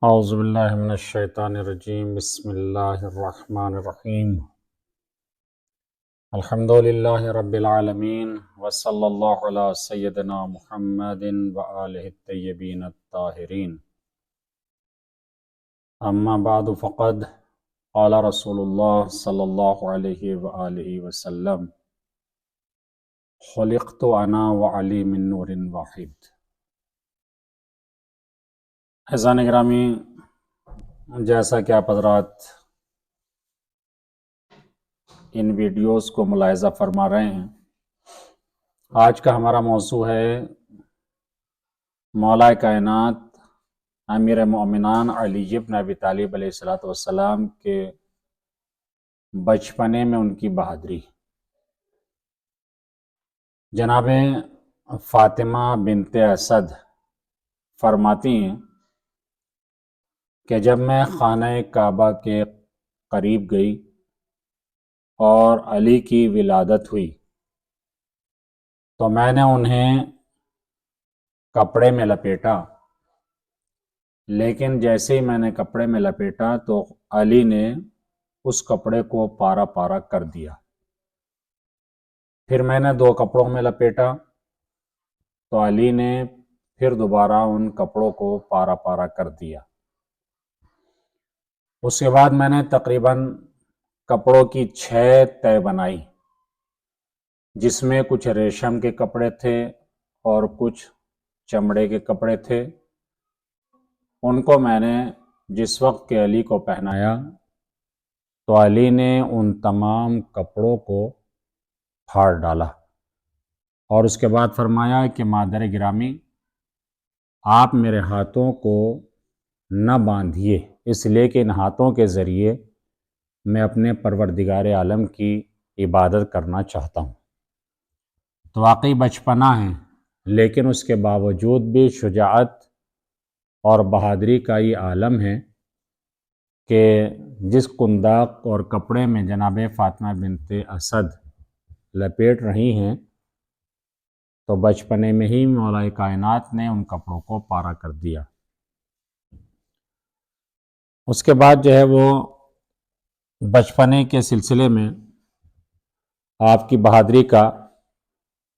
اعوذ باللہ من الشیطان الرجیم، بسم اللہ الرحمن الرحیم۔ الحمد للہ رب العالمین، وصلی اللہ علی سیدنا محمد وآلہ الطیبین الطاہرین۔ اما بعد فقد قال رسول اللہ صلی اللہ علیہ وآلہ وسلم: خلقت انا وعلی من نور واحد۔ عزیزان گرامی، جیسا کہ آپ حضرات ان ویڈیوز کو ملاحظہ فرما رہے ہیں، آج کا ہمارا موضوع ہے مولا کائنات امیر مومنان علی بن ابی طالب علیہ السلام کے بچپنے میں ان کی بہادری۔ جناب فاطمہ بنت اسد فرماتی ہیں کہ جب میں خانہ کعبہ کے قریب گئی اور علی کی ولادت ہوئی تو میں نے انہیں کپڑے میں لپیٹا، لیکن جیسے ہی میں نے کپڑے میں لپیٹا تو علی نے اس کپڑے کو پارا پارا کر دیا۔ پھر میں نے 2 کپڑوں میں لپیٹا تو علی نے پھر دوبارہ ان کپڑوں کو پارا پارا کر دیا۔ اس کے بعد میں نے تقریباً کپڑوں کی 6 تہہ بنائی، جس میں کچھ ریشم کے کپڑے تھے اور کچھ چمڑے کے کپڑے تھے۔ ان کو میں نے جس وقت کے علی کو پہنایا تو علی نے ان تمام کپڑوں کو پھاڑ ڈالا اور اس کے بعد فرمایا کہ مادر گرامی، آپ میرے ہاتھوں کو نہ باندھیے، اس لیے کہ ان ہاتھوں کے ذریعے میں اپنے پروردگار عالم کی عبادت کرنا چاہتا ہوں۔ تو واقعی بچپنا ہے، لیکن اس کے باوجود بھی شجاعت اور بہادری کا یہ عالم ہے کہ جس قنداق اور کپڑے میں جناب فاطمہ بنت اسد لپیٹ رہی ہیں تو بچپنے میں ہی مولا کائنات نے ان کپڑوں کو پارا کر دیا۔ اس کے بعد جو ہے وہ بچپنے کے سلسلے میں آپ کی بہادری کا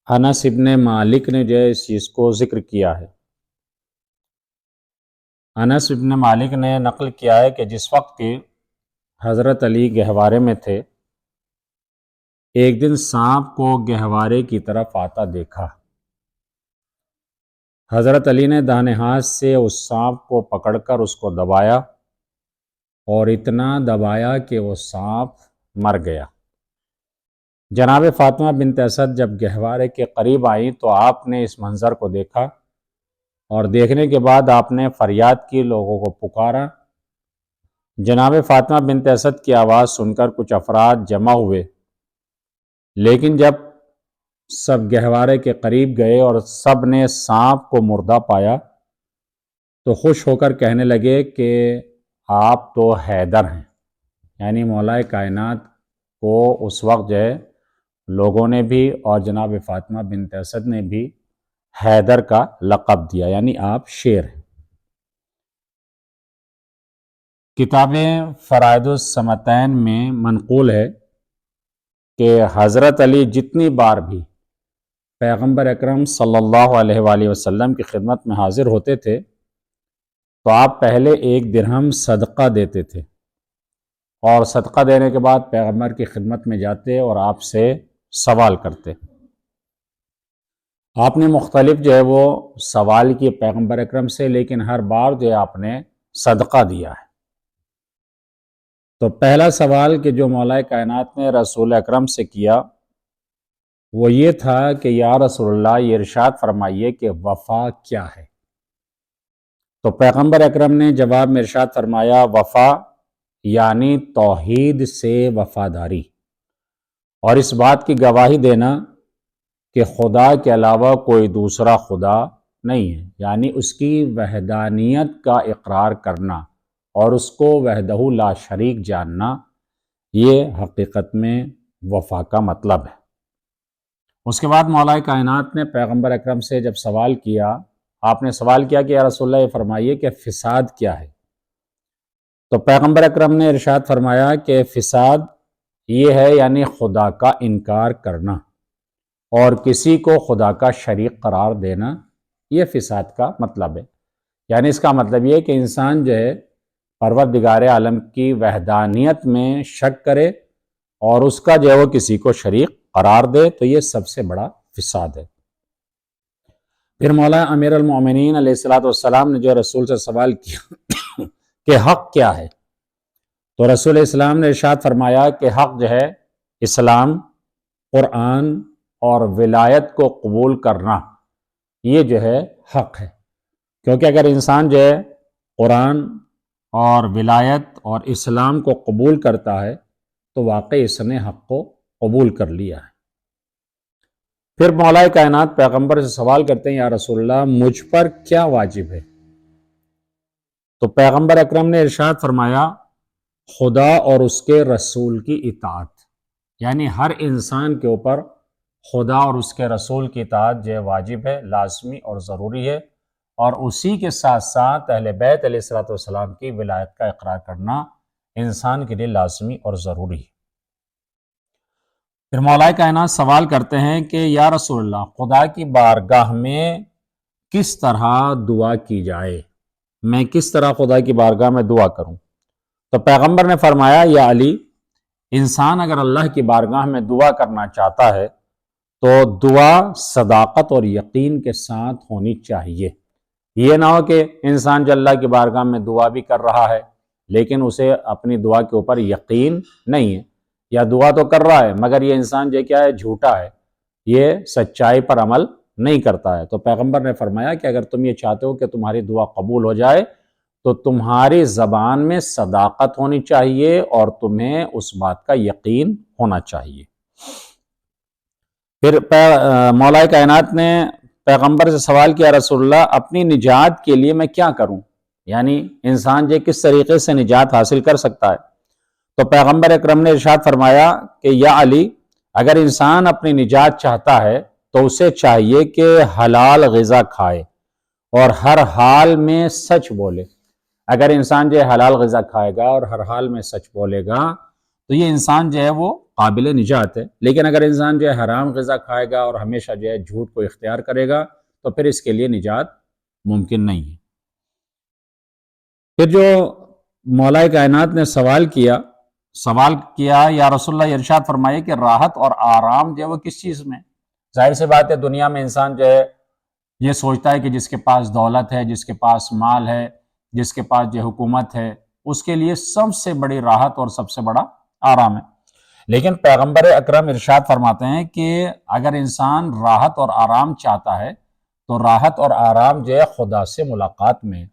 انس ابن مالک نے جو ہے اس چیز کو ذکر کیا ہے۔ انس ابن مالک نے نقل کیا ہے کہ جس وقت کہ حضرت علی گہوارے میں تھے، ایک دن سانپ کو گہوارے کی طرف آتا دیکھا۔ حضرت علی نے داہنے ہاتھ سے اس سانپ کو پکڑ کر اس کو دبایا اور اتنا دبایا کہ وہ سانپ مر گیا۔ جناب فاطمہ بنت اسد جب گہوارے کے قریب آئیں تو آپ نے اس منظر کو دیکھا اور دیکھنے کے بعد آپ نے فریاد کی، لوگوں کو پکارا۔ جناب فاطمہ بنت اسد کی آواز سن کر کچھ افراد جمع ہوئے، لیکن جب سب گہوارے کے قریب گئے اور سب نے سانپ کو مردہ پایا تو خوش ہو کر کہنے لگے کہ آپ تو حیدر ہیں، یعنی مولا کائنات کو اس وقت جو ہے لوگوں نے بھی اور جناب فاطمہ بنت اسد نے بھی حیدر کا لقب دیا، یعنی آپ شیر ہیں۔ کتاب فرائض الصمتین میں منقول ہے کہ حضرت علی جتنی بار بھی پیغمبر اکرم صلی اللہ علیہ وآلہ وسلم کی خدمت میں حاضر ہوتے تھے تو آپ پہلے 1 درہم صدقہ دیتے تھے اور صدقہ دینے کے بعد پیغمبر کی خدمت میں جاتے اور آپ سے سوال کرتے۔ آپ نے مختلف جو ہے وہ سوال کیے پیغمبر اکرم سے، لیکن ہر بار جو ہے آپ نے صدقہ دیا ہے۔ تو پہلا سوال کہ جو مولا کائنات نے رسول اکرم سے کیا وہ یہ تھا کہ یا رسول اللہ، یہ ارشاد فرمائیے کہ وفا کیا ہے؟ تو پیغمبر اکرم نے جواب میں ارشاد فرمایا، وفا یعنی توحید سے وفاداری اور اس بات کی گواہی دینا کہ خدا کے علاوہ کوئی دوسرا خدا نہیں ہے، یعنی اس کی وحدانیت کا اقرار کرنا اور اس کو وحدہ لا شریک جاننا، یہ حقیقت میں وفا کا مطلب ہے۔ اس کے بعد مولا کائنات نے پیغمبر اکرم سے جب سوال کیا، آپ نے سوال کیا کہ یا رسول اللہ، یہ فرمائیے کہ فساد کیا ہے؟ تو پیغمبر اکرم نے ارشاد فرمایا کہ فساد یہ ہے یعنی خدا کا انکار کرنا اور کسی کو خدا کا شریک قرار دینا، یہ فساد کا مطلب ہے۔ یعنی اس کا مطلب یہ ہے کہ انسان جو ہے پروردگار عالم کی وحدانیت میں شک کرے اور اس کا جو ہے وہ کسی کو شریک قرار دے، تو یہ سب سے بڑا فساد ہے۔ پھر مولا امیر المومنین علیہ الصلوۃ والسلام نے جو رسول سے سوال کیا کہ حق کیا ہے، تو رسول اسلام نے ارشاد فرمایا کہ حق جو ہے اسلام، قرآن اور ولایت کو قبول کرنا، یہ جو ہے حق ہے۔ کیونکہ اگر انسان جو ہے قرآن اور ولایت اور اسلام کو قبول کرتا ہے تو واقعی اس نے حق کو قبول کر لیا ہے۔ پھر مولا کائنات پیغمبر سے سوال کرتے ہیں، یا رسول اللہ مجھ پر کیا واجب ہے؟ تو پیغمبر اکرم نے ارشاد فرمایا خدا اور اس کے رسول کی اطاعت، یعنی ہر انسان کے اوپر خدا اور اس کے رسول کی اطاعت جو واجب ہے، لازمی اور ضروری ہے، اور اسی کے ساتھ ساتھ اہل بیت علیہ الصلوۃ والسلام کی ولایت کا اقرار کرنا انسان کے لیے لازمی اور ضروری ہے۔ پھر مولا کائنات سوال کرتے ہیں کہ یا رسول اللہ خدا کی بارگاہ میں کس طرح دعا کی جائے، میں کس طرح خدا کی بارگاہ میں دعا کروں؟ تو پیغمبر نے فرمایا یا علی، انسان اگر اللہ کی بارگاہ میں دعا کرنا چاہتا ہے تو دعا صداقت اور یقین کے ساتھ ہونی چاہیے۔ یہ نہ ہو کہ انسان جو اللہ کی بارگاہ میں دعا بھی کر رہا ہے لیکن اسے اپنی دعا کے اوپر یقین نہیں ہے، یا دعا تو کر رہا ہے مگر یہ انسان جو کیا ہے جھوٹا ہے، یہ سچائی پر عمل نہیں کرتا ہے۔ تو پیغمبر نے فرمایا کہ اگر تم یہ چاہتے ہو کہ تمہاری دعا قبول ہو جائے تو تمہاری زبان میں صداقت ہونی چاہیے اور تمہیں اس بات کا یقین ہونا چاہیے۔ پھر مولا کائنات نے پیغمبر سے سوال کیا رسول اللہ اپنی نجات کے لیے میں کیا کروں، یعنی انسان جو کس طریقے سے نجات حاصل کر سکتا ہے؟ تو پیغمبر اکرم نے ارشاد فرمایا کہ یا علی، اگر انسان اپنی نجات چاہتا ہے تو اسے چاہیے کہ حلال غذا کھائے اور ہر حال میں سچ بولے۔ اگر انسان جو ہے حلال غذا کھائے گا اور ہر حال میں سچ بولے گا تو یہ انسان جو ہے وہ قابل نجات ہے۔ لیکن اگر انسان جو ہے حرام غذا کھائے گا اور ہمیشہ جو ہے جھوٹ کو اختیار کرے گا تو پھر اس کے لیے نجات ممکن نہیں ہے۔ پھر جو مولا کائنات نے سوال کیا یا رسول اللہ ارشاد فرمائے کہ راحت اور آرام جو ہے وہ کس چیز میں؟ ظاہر سی بات ہے دنیا میں انسان جو ہے یہ سوچتا ہے کہ جس کے پاس دولت ہے، جس کے پاس مال ہے، جس کے پاس جو حکومت ہے، اس کے لیے سب سے بڑی راحت اور سب سے بڑا آرام ہے۔ لیکن پیغمبر اکرم ارشاد فرماتے ہیں کہ اگر انسان راحت اور آرام چاہتا ہے تو راحت اور آرام جو ہے خدا سے ملاقات میں،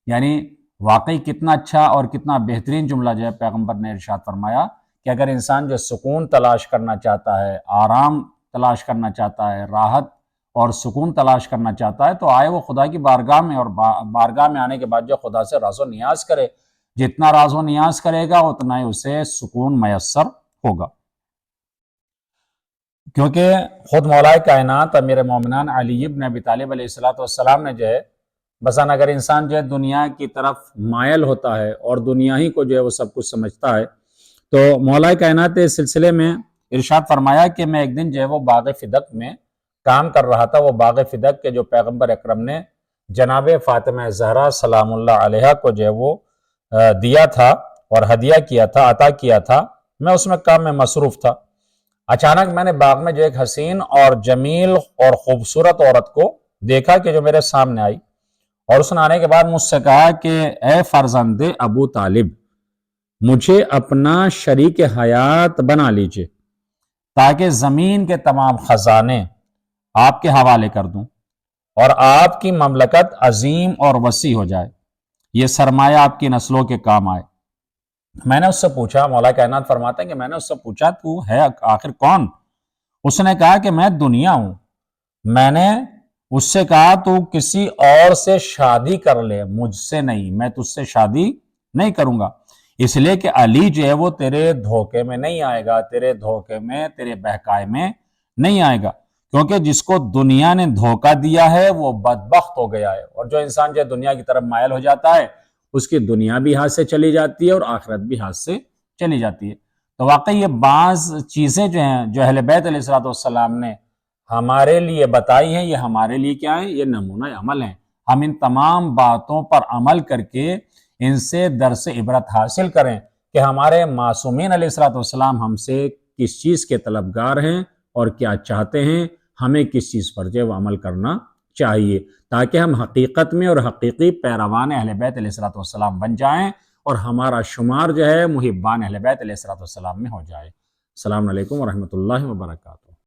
یعنی واقعی کتنا اچھا اور کتنا بہترین جملہ جو ہے پیغمبر نے ارشاد فرمایا کہ اگر انسان جو سکون تلاش کرنا چاہتا ہے، آرام تلاش کرنا چاہتا ہے، راحت اور سکون تلاش کرنا چاہتا ہے تو آئے وہ خدا کی بارگاہ میں، اور بارگاہ میں آنے کے بعد جو خدا سے راز و نیاز کرے، جتنا راز و نیاز کرے گا اتنا ہی اسے سکون میسر ہوگا۔ کیونکہ خود مولا کائنات امیر مومنان علی ابن ابی طالب علیہ السلام نے جو ہے بسان اگر انسان جو ہے دنیا کی طرف مائل ہوتا ہے اور دنیا ہی کو جو ہے وہ سب کچھ سمجھتا ہے تو مولا کائنات اس سلسلے میں ارشاد فرمایا کہ میں ایک دن جو ہے وہ باغ فدق میں کام کر رہا تھا۔ وہ باغ فدق کے جو پیغمبر اکرم نے جناب فاطمہ زہرا سلام اللہ علیہ کو جو ہے وہ دیا تھا اور ہدیہ کیا تھا، عطا کیا تھا، میں اس میں کام میں مصروف تھا۔ اچانک میں نے باغ میں جو ایک حسین اور جمیل اور خوبصورت عورت کو دیکھا کہ جو میرے سامنے آئی، اور اس نے آنے کے بعد مجھ سے کہا کہ اے فرزند ابو طالب، مجھے اپنا شریک حیات بنا لیجئے تاکہ زمین کے تمام خزانے آپ کے حوالے کر دوں اور آپ کی مملکت عظیم اور وسیع ہو جائے، یہ سرمایہ آپ کی نسلوں کے کام آئے۔ میں نے اس سے پوچھا، مولا کائنات فرماتے ہیں کہ میں نے اس سے پوچھا تو ہے آخر کون؟ اس نے کہا کہ میں دنیا ہوں۔ میں نے اس سے کہا تو کسی اور سے شادی کر لے، مجھ سے نہیں، میں تجھ سے شادی نہیں کروں گا، اس لیے کہ علی جو ہے وہ تیرے دھوکے میں نہیں آئے گا، تیرے دھوکے میں، تیرے بہکائے میں نہیں آئے گا، کیونکہ جس کو دنیا نے دھوکہ دیا ہے وہ بدبخت ہو گیا ہے۔ اور جو انسان جو دنیا کی طرف مائل ہو جاتا ہے اس کی دنیا بھی ہاتھ سے چلی جاتی ہے اور آخرت بھی ہاتھ سے چلی جاتی ہے۔ تو واقعی یہ بعض چیزیں جو ہیں جو اہل بیت علیہ الصلوۃ والسلام نے ہمارے لیے بتائی ہیں، یہ ہمارے لیے کیا ہے؟ یہ نمونہ عمل ہیں۔ ہم ان تمام باتوں پر عمل کر کے ان سے درس عبرت حاصل کریں کہ ہمارے معصومین علیہ الصلوۃ والسلام ہم سے کس چیز کے طلبگار ہیں اور کیا چاہتے ہیں، ہمیں کس چیز پر جو عمل کرنا چاہیے، تاکہ ہم حقیقت میں اور حقیقی پیروان اہل بیت علیہ الصلوۃ والسلام بن جائیں اور ہمارا شمار جو ہے محبان اہل بیت علیہ الصلوۃ والسلام میں ہو جائے۔ السلام علیکم ورحمۃ اللہ وبرکاتہ۔